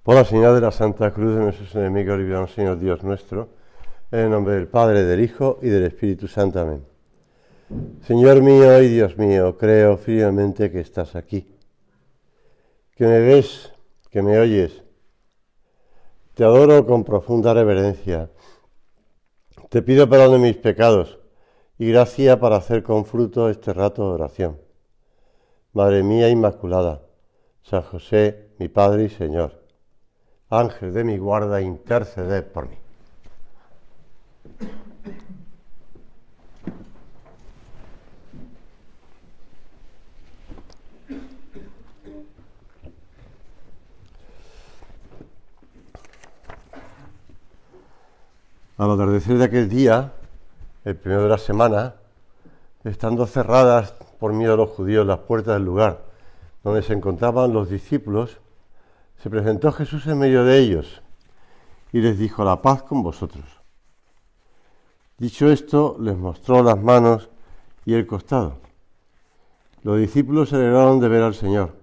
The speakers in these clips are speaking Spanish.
Por la señal de la Santa Cruz de nuestros enemigos, líbranos, Señor Dios nuestro, en el nombre del Padre, del Hijo y del Espíritu Santo. Amén. Señor mío y Dios mío, creo firmemente que estás aquí, que me ves, que me oyes. Te adoro con profunda reverencia. Te pido perdón de mis pecados y gracia para hacer con fruto este rato de oración. Madre mía Inmaculada, San José, mi Padre y Señor, Ángel de mi guarda, interceded por mí. Al atardecer de aquel día, el primero de la semana, estando cerradas por miedo a los judíos las puertas del lugar donde se encontraban los discípulos, se presentó Jesús en medio de ellos y les dijo: la paz con vosotros. Dicho esto, les mostró las manos y el costado. Los discípulos se alegraron de ver al Señor,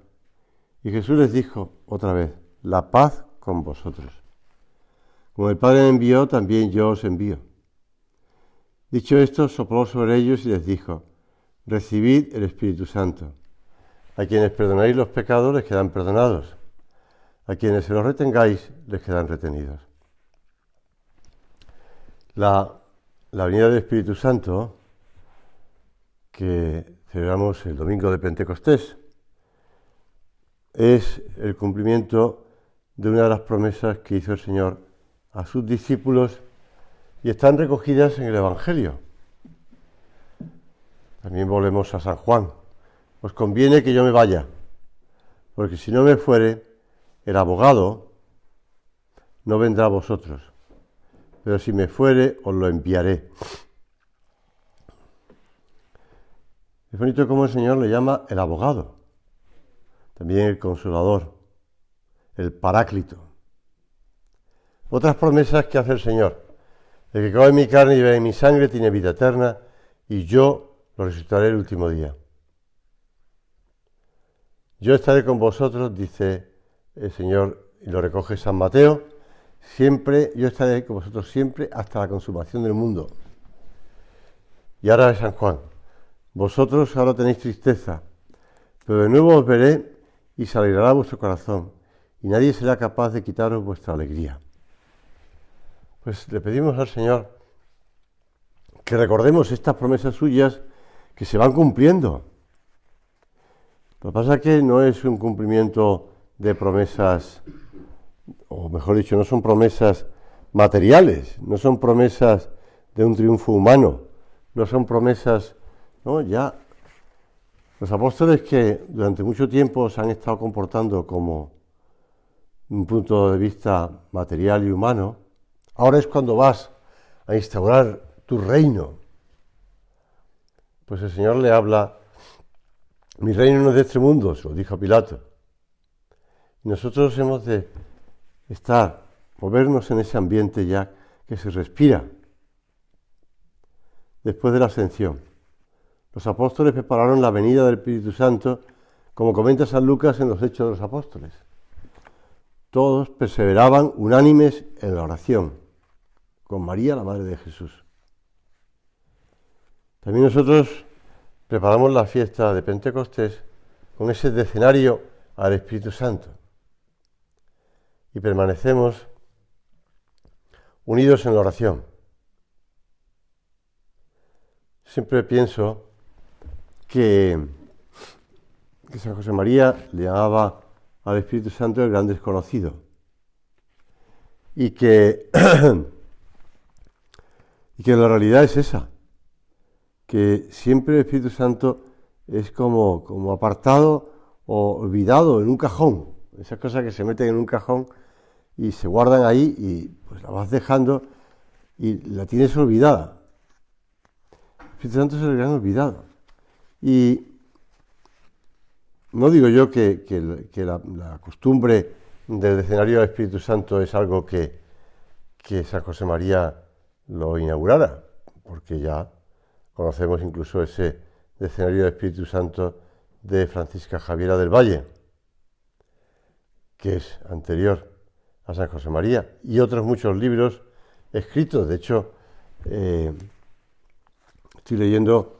y Jesús les dijo otra vez: la paz con vosotros. Como el Padre me envió, también yo os envío. Dicho esto, sopló sobre ellos y les dijo: recibid el Espíritu Santo. A quienes perdonáis los pecados les quedan perdonados. A quienes se los retengáis les quedan retenidos. La venida del Espíritu Santo, que celebramos el domingo de Pentecostés, es el cumplimiento de una de las promesas que hizo el Señor a sus discípulos y están recogidas en el Evangelio. También volvemos a San Juan. Os conviene que yo me vaya, porque si no me fuere, el abogado no vendrá a vosotros, pero si me fuere, os lo enviaré. Es bonito cómo el Señor le llama el abogado, también el consolador, el paráclito. Otras promesas que hace el Señor: el que come mi carne y bebe mi sangre tiene vida eterna, y yo lo resucitaré el último día. Yo estaré con vosotros, dice el Señor, y lo recoge San Mateo, siempre, yo estaré con vosotros siempre hasta la consumación del mundo. Y ahora es San Juan: vosotros ahora tenéis tristeza, pero de nuevo os veré y se alegrará vuestro corazón, y nadie será capaz de quitaros vuestra alegría. Pues le pedimos al Señor que recordemos estas promesas suyas que se van cumpliendo. Lo que pasa es que no es un cumplimiento de promesas, o mejor dicho, no son promesas materiales, no son promesas de un triunfo humano, no son promesas, no, ya. Los apóstoles, que durante mucho tiempo se han estado comportando como un punto de vista material y humano, ahora es cuando vas a instaurar tu reino. Pues el Señor le habla: mi reino no es de este mundo, se lo dijo a Pilato. Y nosotros hemos de movernos en ese ambiente ya que se respira después de la ascensión. Los apóstoles prepararon la venida del Espíritu Santo, como comenta San Lucas en los Hechos de los Apóstoles. Todos perseveraban unánimes en la oración, con María, la Madre de Jesús. También nosotros preparamos la fiesta de Pentecostés con ese decenario al Espíritu Santo y permanecemos unidos en la oración. Siempre pienso que San José María le llamaba al Espíritu Santo el gran desconocido y que la realidad es esa, que siempre el Espíritu Santo es como apartado o olvidado en un cajón, esas cosas que se meten en un cajón y se guardan ahí y pues la vas dejando y la tienes olvidada. El Espíritu Santo es el gran olvidado. Y no digo yo que la costumbre del decenario del Espíritu Santo es algo que San José María lo inaugurara, porque ya conocemos incluso ese decenario del Espíritu Santo de Francisca Javiera del Valle, que es anterior. a San José María, y otros muchos libros escritos. De hecho, estoy leyendo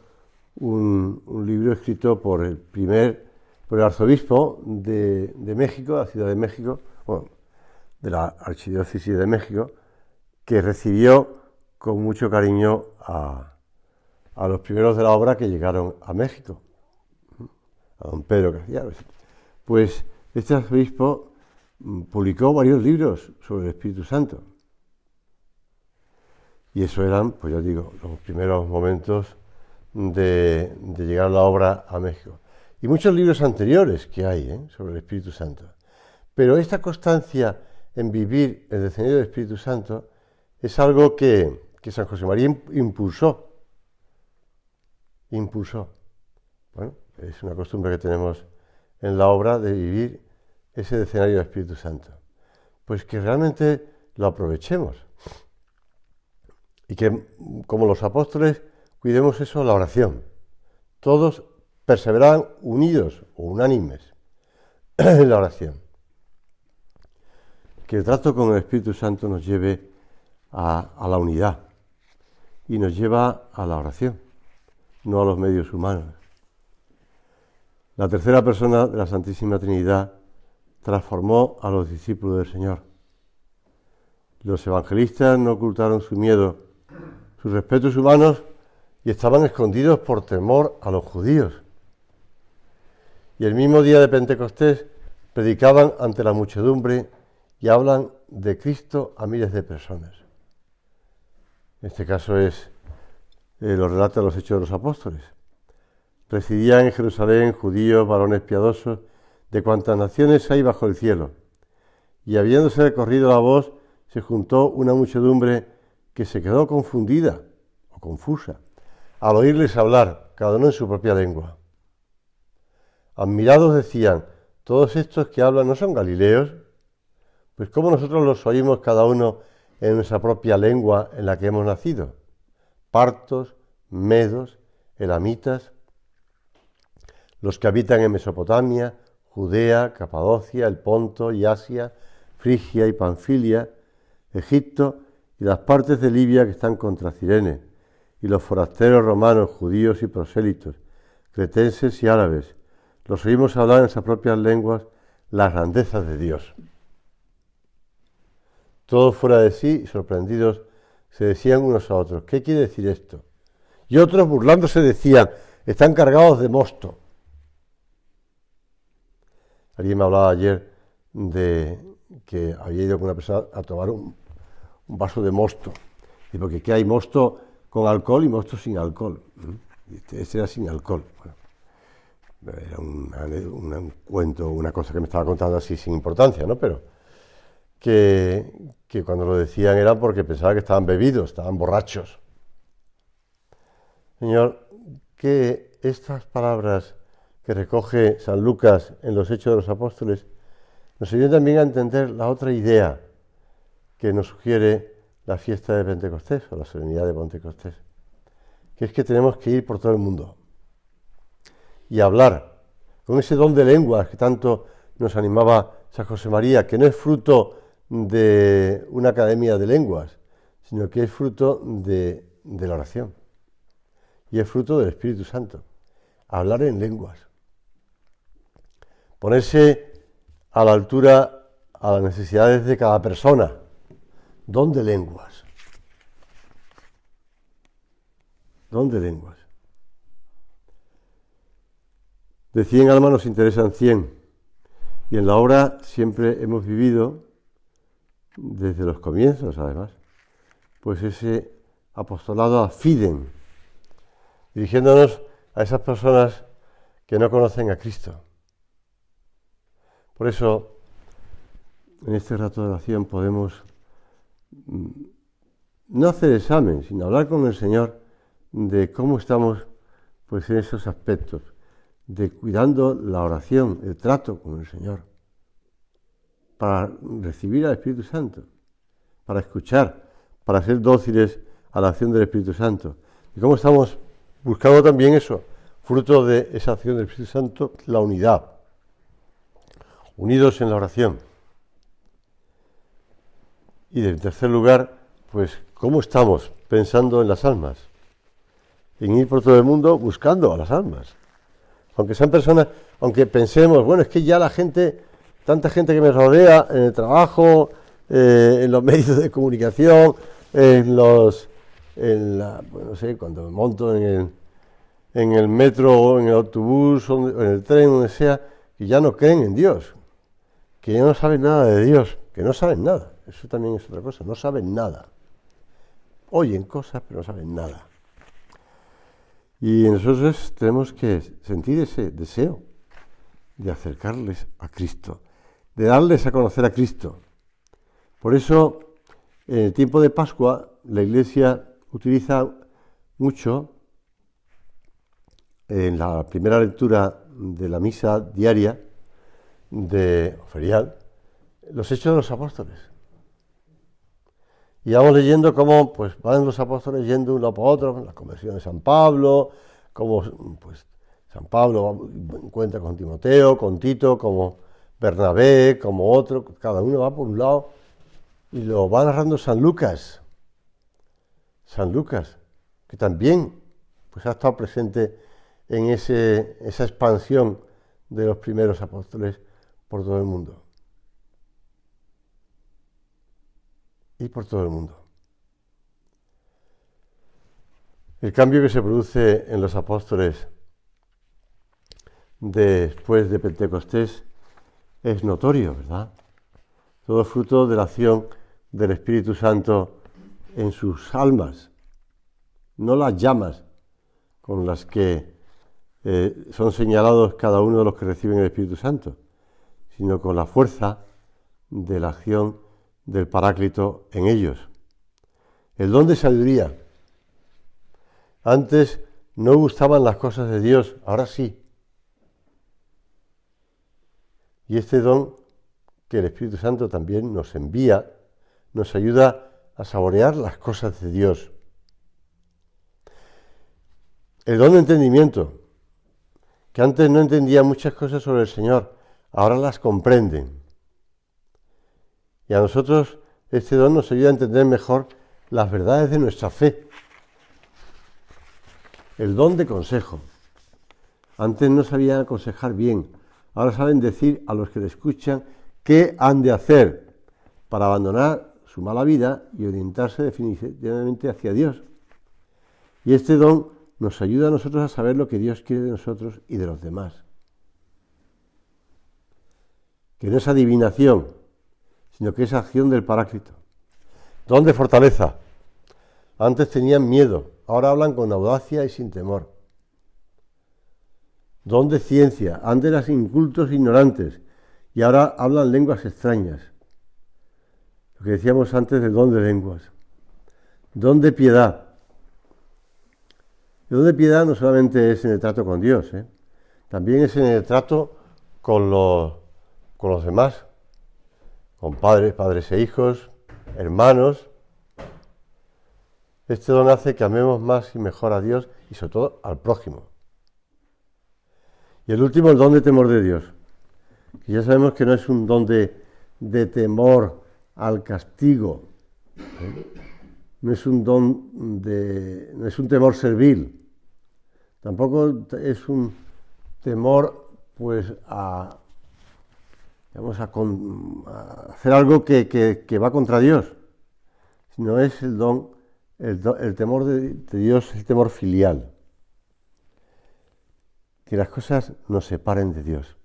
un libro escrito por el arzobispo de México, de la Ciudad de México, bueno, de la Archidiócesis de México, que recibió con mucho cariño a los primeros de la obra que llegaron a México, a don Pedro Castellanos. Pues este arzobispo publicó varios libros sobre el Espíritu Santo. Y eso eran, pues ya digo, los primeros momentos de llegar la obra a México. Y muchos libros anteriores que hay sobre el Espíritu Santo. Pero esta constancia en vivir el descendido del Espíritu Santo es algo que San José María impulsó. Bueno, es una costumbre que tenemos en la obra de vivir ese decenario del Espíritu Santo. Pues que realmente lo aprovechemos. Y que, como los apóstoles, cuidemos eso, la oración. Todos perseveraban unidos o unánimes en la oración. Que el trato con el Espíritu Santo nos lleve a la unidad y nos lleva a la oración, no a los medios humanos. La tercera persona de la Santísima Trinidad transformó a los discípulos del Señor. Los evangelistas no ocultaron su miedo, sus respetos humanos, y estaban escondidos por temor a los judíos. Y el mismo día de Pentecostés predicaban ante la muchedumbre y hablan de Cristo a miles de personas. En este caso lo relatan los Hechos de los Apóstoles. Residían en Jerusalén judíos, varones piadosos, de cuantas naciones hay bajo el cielo. Y habiéndose corrido la voz, se juntó una muchedumbre que se quedó confundida o confusa al oírles hablar, cada uno en su propia lengua. Admirados decían: ¿todos estos que hablan no son galileos? Pues ¿cómo nosotros los oímos cada uno en nuestra propia lengua en la que hemos nacido? Partos, medos, elamitas, los que habitan en Mesopotamia, Judea, Capadocia, el Ponto y Asia, Frigia y Panfilia, Egipto y las partes de Libia que están contra Cirene, y los forasteros romanos, judíos y prosélitos, cretenses y árabes, los oímos hablar en sus propias lenguas las grandezas de Dios. Todos fuera de sí y sorprendidos se decían unos a otros: ¿qué quiere decir esto? Y otros, burlándose, decían: están cargados de mosto. Alguien me hablaba ayer de que había ido con una persona a tomar un vaso de mosto. Y porque ¿qué hay? Mosto con alcohol y mosto sin alcohol. Este era sin alcohol. Bueno, era un cuento, una cosa que me estaba contando así sin importancia, ¿no? Pero que cuando lo decían era porque pensaban que estaban bebidos, estaban borrachos. Señor, que estas palabras que recoge San Lucas en los Hechos de los Apóstoles nos ayudan también a entender la otra idea que nos sugiere la fiesta de Pentecostés o la solemnidad de Pentecostés, que es que tenemos que ir por todo el mundo y hablar con ese don de lenguas que tanto nos animaba San José María, que no es fruto de una academia de lenguas, sino que es fruto de la oración y es fruto del Espíritu Santo. Hablar en lenguas, ponerse a la altura a las necesidades de cada persona. Don de lenguas. Don de lenguas. De 100 almas nos interesan 100. Y en la obra siempre hemos vivido, desde los comienzos además, pues ese apostolado a fidem, dirigiéndonos a esas personas que no conocen a Cristo. Por eso, en este rato de oración podemos no hacer examen, sino hablar con el Señor de cómo estamos pues en esos aspectos, de cuidando la oración, el trato con el Señor, para recibir al Espíritu Santo, para escuchar, para ser dóciles a la acción del Espíritu Santo. Y cómo estamos buscando también eso, fruto de esa acción del Espíritu Santo, la unidad, unidos en la oración. Y en tercer lugar, pues, ¿cómo estamos pensando en las almas? En ir por todo el mundo buscando a las almas. Aunque sean personas, aunque pensemos, bueno, es que ya la gente, tanta gente que me rodea en el trabajo, en los medios de comunicación, no sé, cuando me monto en el metro o en el autobús o en el tren, donde sea, que ya no creen en Dios, que ya no saben nada de Dios, que no saben nada. Eso también es otra cosa, no saben nada. Oyen cosas, pero no saben nada. Y nosotros tenemos que sentir ese deseo de acercarles a Cristo, de darles a conocer a Cristo. Por eso, en el tiempo de Pascua, la Iglesia utiliza mucho, en la primera lectura de la misa diaria, de ferial, los Hechos de los Apóstoles. Y vamos leyendo cómo pues, van los apóstoles yendo uno por otro, la conversión de San Pablo, cómo pues, San Pablo encuentra con Timoteo, con Tito, como Bernabé, como otro, cada uno va por un lado, y lo va narrando San Lucas. San Lucas, que también pues, ha estado presente en esa expansión de los primeros apóstoles por todo el mundo. Y por todo el mundo. El cambio que se produce en los apóstoles después de Pentecostés es notorio, ¿verdad? Todo fruto de la acción del Espíritu Santo en sus almas, no las llamas con las que son señalados cada uno de los que reciben el Espíritu Santo, sino con la fuerza de la acción del Paráclito en ellos. El don de sabiduría. Antes no gustaban las cosas de Dios, ahora sí. Y este don que el Espíritu Santo también nos envía, nos ayuda a saborear las cosas de Dios. El don de entendimiento, que antes no entendía muchas cosas sobre el Señor, ahora las comprenden. Y a nosotros este don nos ayuda a entender mejor las verdades de nuestra fe. El don de consejo. Antes no sabían aconsejar bien, ahora saben decir a los que le escuchan qué han de hacer para abandonar su mala vida y orientarse definitivamente hacia Dios. Y este don nos ayuda a nosotros a saber lo que Dios quiere de nosotros y de los demás. Que no es adivinación, sino que es acción del Paráclito. Don de fortaleza. Antes tenían miedo, ahora hablan con audacia y sin temor. Don de ciencia. Antes eran incultos e ignorantes y ahora hablan lenguas extrañas. Lo que decíamos antes del don de lenguas. Don de piedad. El don de piedad no solamente es en el trato con Dios, también es en el trato con los demás, con padres e hijos, hermanos. Este don hace que amemos más y mejor a Dios y sobre todo al prójimo. Y el último, el don de temor de Dios, que ya sabemos que no es un don de temor al castigo, no es un no es un temor servil, tampoco es un temor pues a hacer algo que va contra Dios, sino es el temor de Dios, el temor filial. Que las cosas nos separen de Dios.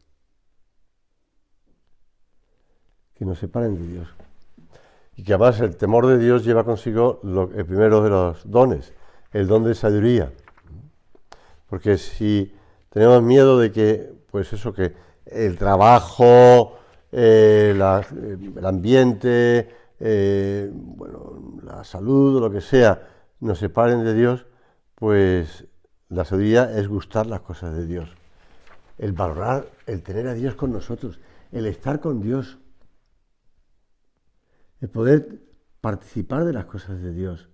Que nos separen de Dios. Y que además el temor de Dios lleva consigo el primero de los dones, el don de sabiduría. Porque si tenemos miedo de que, pues eso, que el trabajo, el ambiente, la salud o lo que sea, nos separen de Dios, pues la sabiduría es gustar las cosas de Dios, el valorar, el tener a Dios con nosotros, el estar con Dios, el poder participar de las cosas de Dios,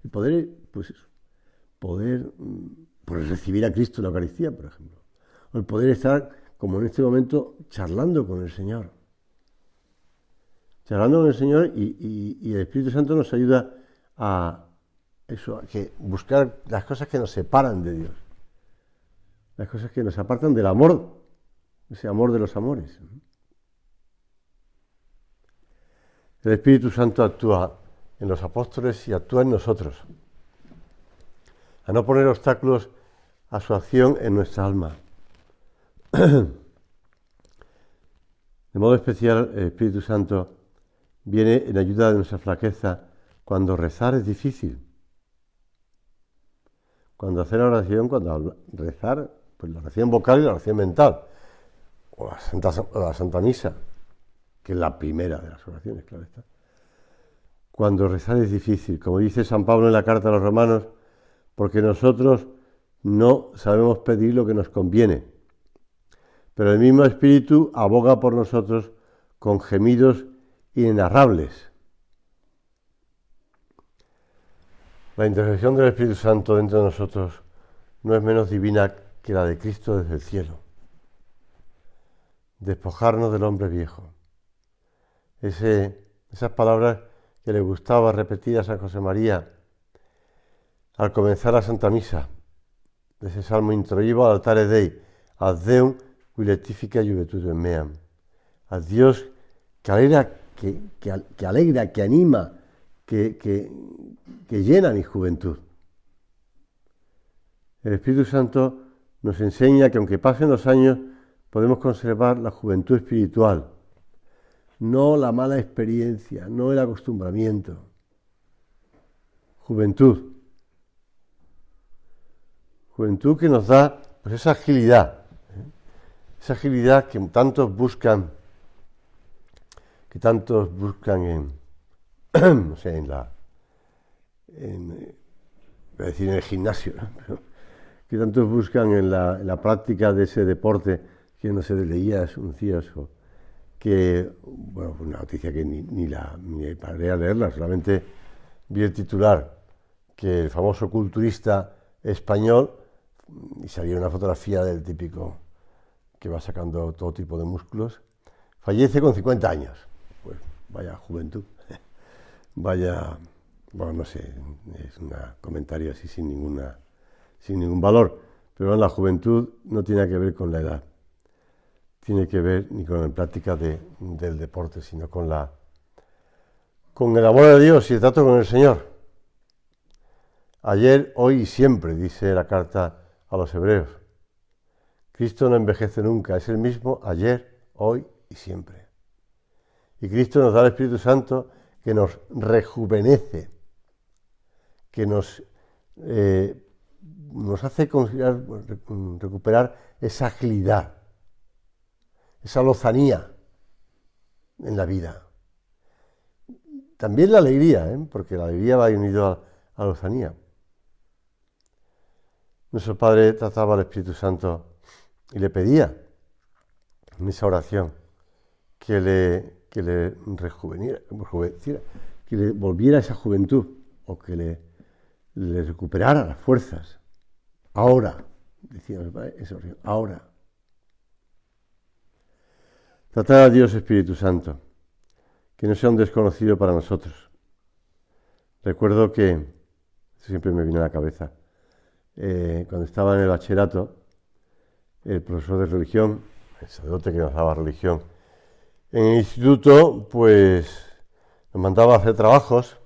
el poder, pues eso, poder recibir a Cristo en la Eucaristía, por ejemplo, o el poder estar, como en este momento, charlando con el Señor. charlando con el Señor y el Espíritu Santo nos ayuda a eso, a que buscar las cosas que nos separan de Dios, las cosas que nos apartan del amor, ese amor de los amores. El Espíritu Santo actúa en los apóstoles y actúa en nosotros, a no poner obstáculos a su acción en nuestra alma. De modo especial, el Espíritu Santo viene en ayuda de nuestra flaqueza cuando rezar es difícil. Cuando hacer la oración, cuando rezar, pues la oración vocal y la oración mental, o la Santa Misa, que es la primera de las oraciones, claro está. Cuando rezar es difícil, como dice San Pablo en la carta a los Romanos, porque nosotros no sabemos pedir lo que nos conviene, pero el mismo Espíritu aboga por nosotros con gemidos inenarrables. La intercesión del Espíritu Santo dentro de nosotros no es menos divina que la de Cristo desde el cielo. Despojarnos del hombre viejo. Esas palabras que le gustaba repetir a San José María al comenzar la Santa Misa, de ese salmo introibo al altare Dei, ad Deum qui letifica juventutem meam, a Dios que alegra, que anima, que llena mi juventud. El Espíritu Santo nos enseña que aunque pasen los años, podemos conservar la juventud espiritual, no la mala experiencia, no el acostumbramiento. Juventud que nos da pues esa agilidad que tantos buscan en no sé, voy a decir en el gimnasio, ¿no? Pero que tantos buscan en la práctica de ese deporte que no se leía es un cioso, que, bueno, una noticia que ni paré a leerla, solamente vi el titular, que el famoso culturista español, y salía una fotografía del típico que va sacando todo tipo de músculos, fallece con 50 años. Pues vaya juventud, vaya, bueno, no sé, es un comentario así sin ningún valor, pero bueno, la juventud no tiene que ver con la edad, tiene que ver ni con la práctica del deporte, sino con el amor de Dios y el trato con el Señor. Ayer, hoy y siempre, dice la carta a los Hebreos. Cristo no envejece nunca, es el mismo ayer, hoy y siempre. Y Cristo nos da el Espíritu Santo que nos rejuvenece, que nos hace recuperar esa agilidad, esa lozanía en la vida. También la alegría, porque la alegría va unido a la lozanía. Nuestro Padre trataba al Espíritu Santo y le pedía en esa oración que le rejuveneciera, que le volviera esa juventud o que le recuperara las fuerzas. Ahora, decía nuestro Padre, esa oración, ahora. Tratar a Dios Espíritu Santo, que no sea un desconocido para nosotros. Recuerdo que, esto siempre me viene a la cabeza, cuando estaba en el bachillerato, el profesor de religión, el sacerdote que nos daba religión, en el instituto, pues nos mandaba a hacer trabajos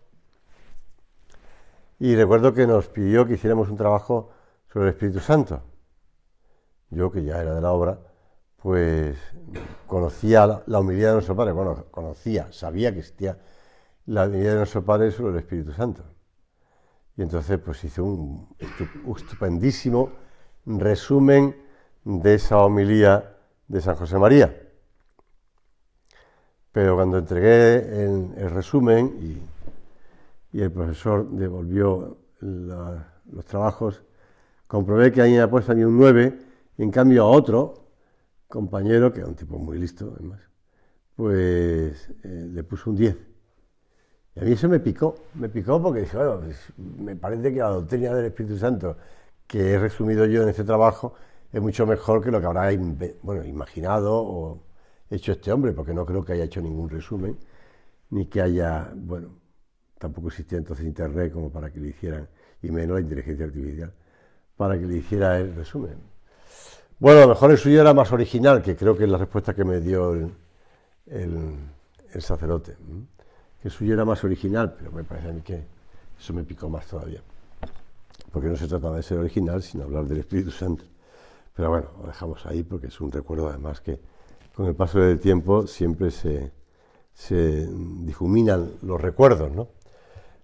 y recuerdo que nos pidió que hiciéramos un trabajo sobre el Espíritu Santo. Yo, que ya era de la obra, pues conocía la humildad de nuestro Padre, bueno, sabía que existía la humildad de nuestro Padre sobre el Espíritu Santo. Y entonces pues hice un estupendísimo resumen de esa homilía de San José María. Pero cuando entregué el resumen y el profesor devolvió los trabajos, comprobé que ahí me ha puesto a mí un 9, y en cambio a otro compañero, que era un tipo muy listo además, pues le puso un 10. Y a mí eso me picó porque dije, bueno, pues, me parece que la doctrina del Espíritu Santo que he resumido yo en este trabajo es mucho mejor que lo que habrá imaginado o hecho este hombre, porque no creo que haya hecho ningún resumen. ni que haya, bueno, tampoco existía entonces internet como para que le hicieran, y menos la inteligencia artificial, para que le hiciera el resumen. Bueno, a lo mejor el suyo era más original, que creo que es la respuesta que me dio el sacerdote. Que el suyo era más original, pero me parece a mí que eso me picó más todavía. Porque no se trata de ser original, sino hablar del Espíritu Santo. Pero bueno, lo dejamos ahí porque es un recuerdo además que con el paso del tiempo siempre se difuminan los recuerdos, ¿no?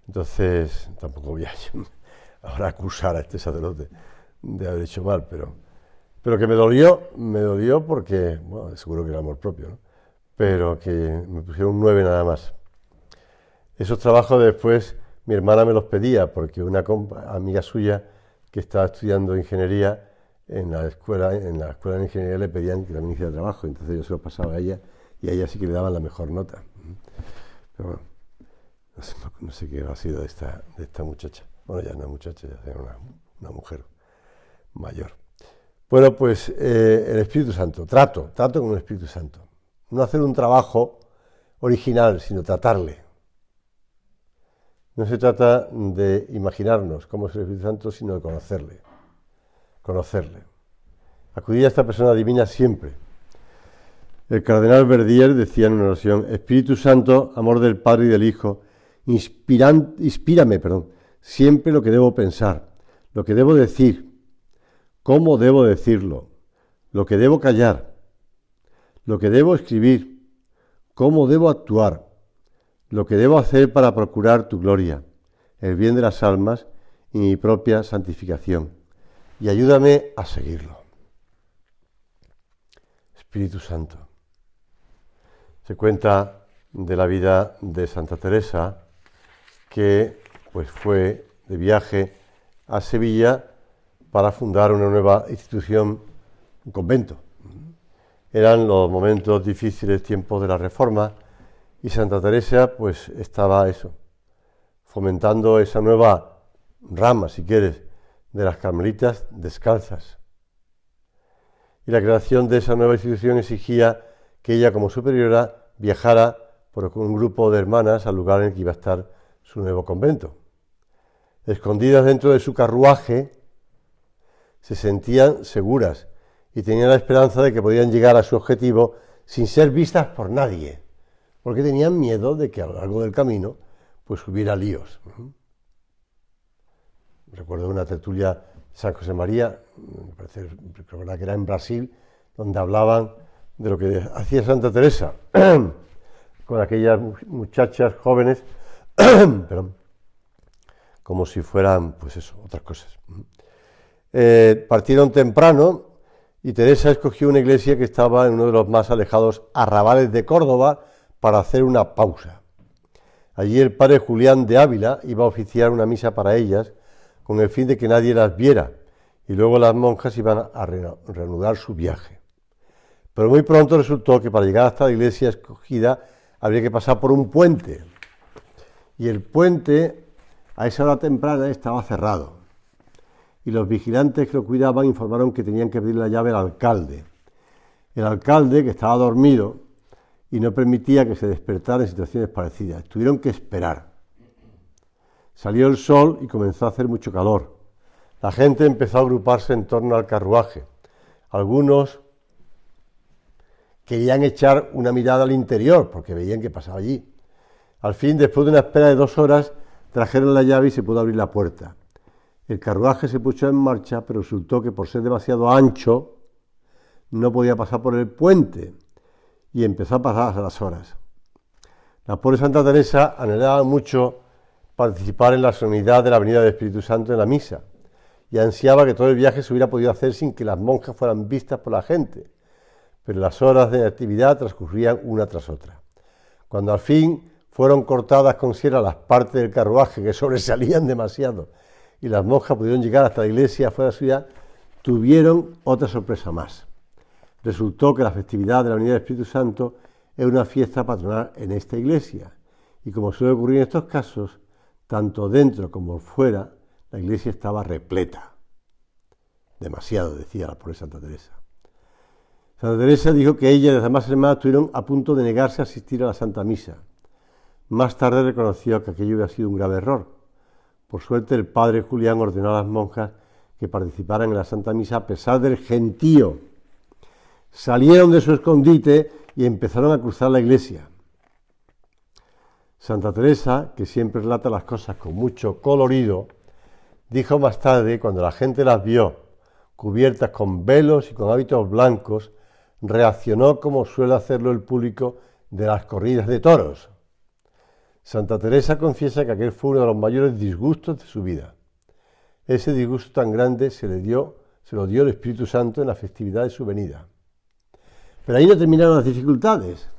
Entonces, tampoco voy a ahora acusar a este sacerdote de haber hecho mal, pero que me dolió porque, bueno, seguro que era amor propio, ¿no? Pero que me pusieron un 9 nada más. Esos trabajos después mi hermana me los pedía porque una amiga suya que estaba estudiando ingeniería en la escuela de ingeniería le pedían que también hiciera trabajo, entonces yo se los pasaba a ella y a ella sí que le daban la mejor nota. Pero bueno, no sé qué ha sido de esta muchacha. Bueno, ya no es muchacha, ya es una mujer mayor. Bueno, pues el Espíritu Santo, trato con el Espíritu Santo. No hacer un trabajo original, sino tratarle. No se trata de imaginarnos cómo es el Espíritu Santo, sino de conocerle. Acudir a esta persona divina siempre. El cardenal Verdier decía en una oración: Espíritu Santo, amor del Padre y del Hijo, inspírame, siempre lo que debo pensar, lo que debo decir, cómo debo decirlo, lo que debo callar, lo que debo escribir, cómo debo actuar, lo que debo hacer para procurar tu gloria, el bien de las almas y mi propia santificación, y ayúdame a seguirlo. Espíritu Santo. Se cuenta de la vida de Santa Teresa, que pues fue de viaje a Sevilla para fundar una nueva institución, un convento. Eran los momentos difíciles, tiempos de la Reforma, y Santa Teresa pues estaba fomentando esa nueva rama, si quieres, de las carmelitas descalzas. Y la creación de esa nueva institución exigía que ella, como superiora, viajara con un grupo de hermanas al lugar en el que iba a estar su nuevo convento. Escondidas dentro de su carruaje, se sentían seguras y tenían la esperanza de que podían llegar a su objetivo sin ser vistas por nadie, porque tenían miedo de que a lo largo del camino pues hubiera líos. Recuerdo una tertulia de San José María, creo que era en Brasil, donde hablaban de lo que hacía Santa Teresa con aquellas muchachas jóvenes, como si fueran, pues eso, otras cosas. Partieron temprano y Teresa escogió una iglesia que estaba en uno de los más alejados arrabales de Córdoba para hacer una pausa. Allí el padre Julián de Ávila iba a oficiar una misa para ellas con el fin de que nadie las viera, y luego las monjas iban a reanudar su viaje. Pero muy pronto resultó que para llegar hasta la iglesia escogida habría que pasar por un puente, y el puente a esa hora temprana estaba cerrado, y los vigilantes que lo cuidaban informaron que tenían que pedir la llave al alcalde. El alcalde, que estaba dormido y no permitía que se despertara en situaciones parecidas, tuvieron que esperar. Salió el sol y comenzó a hacer mucho calor. La gente empezó a agruparse en torno al carruaje. Algunos querían echar una mirada al interior porque veían que pasaba allí. Al fin, después de una espera de 2 horas, trajeron la llave y se pudo abrir la puerta. El carruaje se puso en marcha, pero resultó que por ser demasiado ancho no podía pasar por el puente y empezó a pasar las horas. La pobre Santa Teresa anhelaba mucho participar en la solemnidad de la venida del Espíritu Santo en la misa y ansiaba que todo el viaje se hubiera podido hacer sin que las monjas fueran vistas por la gente, pero las horas de actividad transcurrían una tras otra. Cuando al fin fueron cortadas con sierra las partes del carruaje que sobresalían demasiado y las monjas pudieron llegar hasta la iglesia afuera de la ciudad, tuvieron otra sorpresa más. Resultó que la festividad de la venida del Espíritu Santo es una fiesta patronal en esta iglesia, y como suele ocurrir en estos casos, tanto dentro como fuera, la iglesia estaba repleta. Demasiado, decía la pobre Santa Teresa. Santa Teresa dijo que ella y las demás hermanas estuvieron a punto de negarse a asistir a la Santa Misa, Más tarde reconoció que aquello había sido un grave error. Por suerte, el padre Julián ordenó a las monjas que participaran en la Santa Misa a pesar del gentío. Salieron de su escondite y empezaron a cruzar la iglesia. Santa Teresa, que siempre relata las cosas con mucho colorido, dijo más tarde, cuando la gente las vio cubiertas con velos y con hábitos blancos, reaccionó como suele hacerlo el público de las corridas de toros. Santa Teresa confiesa que aquel fue uno de los mayores disgustos de su vida. Ese disgusto tan grande se lo dio el Espíritu Santo en la festividad de su venida. Pero ahí no terminaron las dificultades.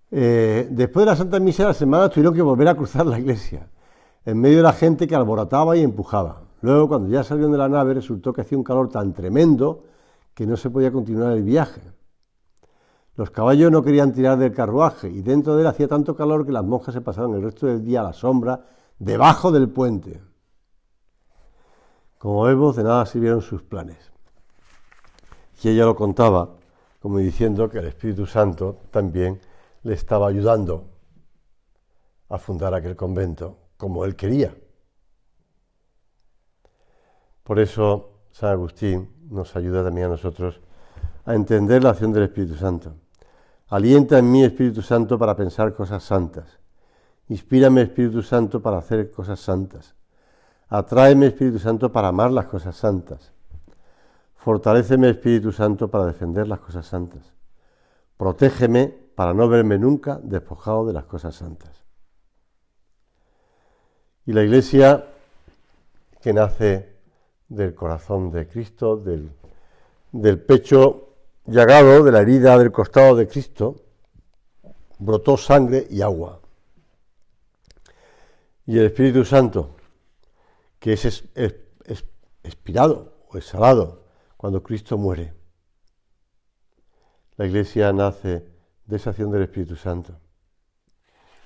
Después de la Santa Misa, las hermanas tuvieron que volver a cruzar la iglesia, en medio de la gente que alborotaba y empujaba. Luego, cuando ya salieron de la nave, resultó que hacía un calor tan tremendo que no se podía continuar el viaje. Los caballos no querían tirar del carruaje y dentro de él hacía tanto calor que las monjas se pasaron el resto del día a la sombra, debajo del puente. Como vemos, de nada sirvieron sus planes. Y ella lo contaba como diciendo que el Espíritu Santo también le estaba ayudando a fundar aquel convento como él quería. Por eso San Agustín nos ayuda también a nosotros a entender la acción del Espíritu Santo. Alienta en mí, Espíritu Santo, para pensar cosas santas. Inspírame, Espíritu Santo, para hacer cosas santas. Atráeme, Espíritu Santo, para amar las cosas santas. Fortaléceme, Espíritu Santo, para defender las cosas santas. Protégeme para no verme nunca despojado de las cosas santas. Y la Iglesia, que nace del corazón de Cristo, del pecho llagado, de la herida del costado de Cristo, brotó sangre y agua. Y el Espíritu Santo, que es expirado o exhalado cuando Cristo muere. La Iglesia nace de esa acción del Espíritu Santo.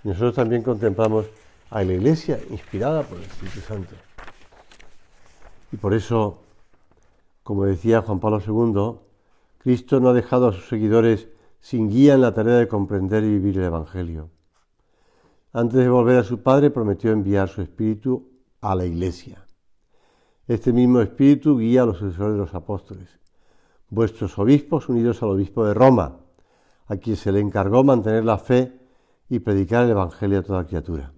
Y nosotros también contemplamos a la Iglesia inspirada por el Espíritu Santo. Y por eso, como decía Juan Pablo II, Cristo no ha dejado a sus seguidores sin guía en la tarea de comprender y vivir el Evangelio. Antes de volver a su Padre, prometió enviar su Espíritu a la Iglesia. Este mismo Espíritu guía a los sucesores de los apóstoles, vuestros obispos unidos al obispo de Roma, a quien se le encargó mantener la fe y predicar el Evangelio a toda criatura.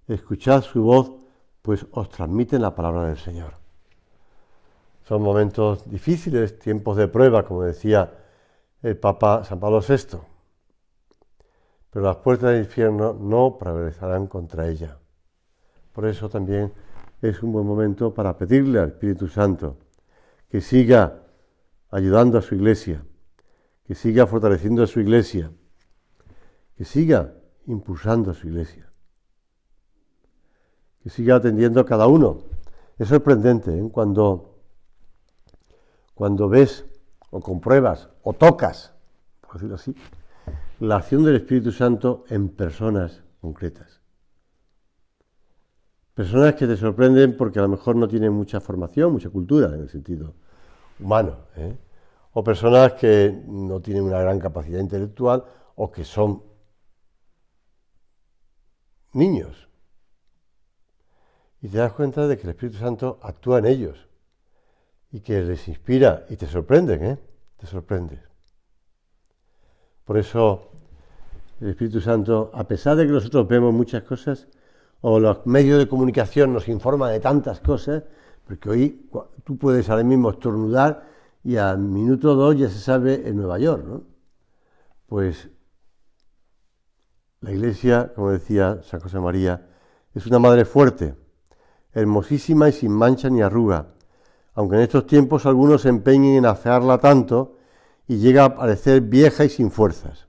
Escuchad su voz, pues os transmiten la palabra del Señor. Son momentos difíciles, tiempos de prueba, como decía el Papa San Pablo VI. Pero las puertas del infierno no prevalecerán contra ella. Por eso también es un buen momento para pedirle al Espíritu Santo que siga ayudando a su Iglesia, que siga fortaleciendo a su Iglesia, que siga impulsando a su Iglesia, que siga atendiendo a cada uno. Es sorprendente, ¿eh? Cuando ves o compruebas o tocas, por decirlo así, la acción del Espíritu Santo en personas concretas. Personas que te sorprenden porque a lo mejor no tienen mucha formación, mucha cultura en el sentido humano, ¿eh? O personas que no tienen una gran capacidad intelectual o que son niños. Y te das cuenta de que el Espíritu Santo actúa en ellos y que les inspira y te sorprenden, ¿eh? Te sorprendes. Por eso el Espíritu Santo, a pesar de que nosotros vemos muchas cosas, o los medios de comunicación nos informan de tantas cosas, porque hoy tú puedes ahora mismo estornudar y al minuto 2 ya se sabe en Nueva York, ¿no? Pues la Iglesia, como decía San José María, es una madre fuerte, hermosísima y sin mancha ni arruga, aunque en estos tiempos algunos se empeñen en afearla tanto y llega a parecer vieja y sin fuerzas.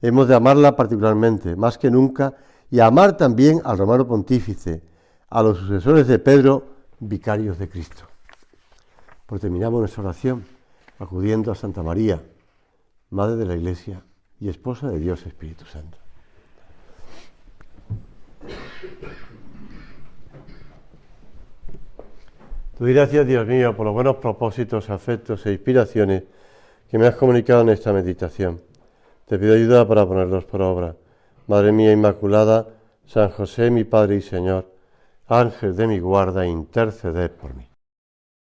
Hemos de amarla particularmente, más que nunca, y amar también al Romano Pontífice, a los sucesores de Pedro, vicarios de Cristo. Pues terminamos nuestra oración acudiendo a Santa María, Madre de la Iglesia y Esposa de Dios Espíritu Santo. Te doy gracias, Dios mío, por los buenos propósitos, afectos e inspiraciones que me has comunicado en esta meditación. te pido ayuda para ponerlos por obra. Madre mía Inmaculada, San José, mi Padre y Señor, Ángel de mi guarda, interceded por mí.